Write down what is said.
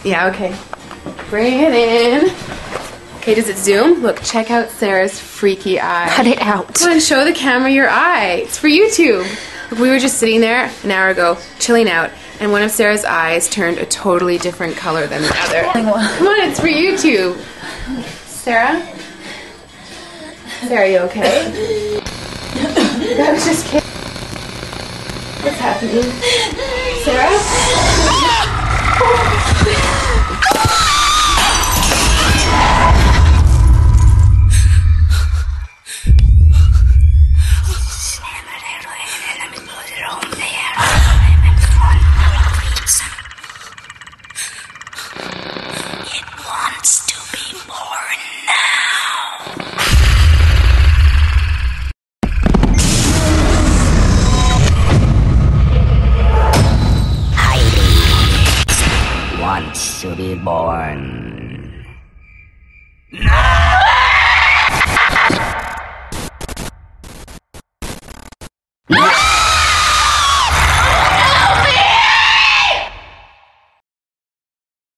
Yeah, okay. Bring it in. Okay, does it zoom? Look, check out Sarah's freaky eye. Cut it out. Come on, show the camera your eye. It's for YouTube. Look, we were just sitting there an hour ago, chilling out, and one of Sarah's eyes turned a totally different color than the other. Come on, it's for YouTube. Sarah? Sarah, are you okay? I was just kidding. What's happening? Sarah? It wants to be born now. Heidi wants to be born. No!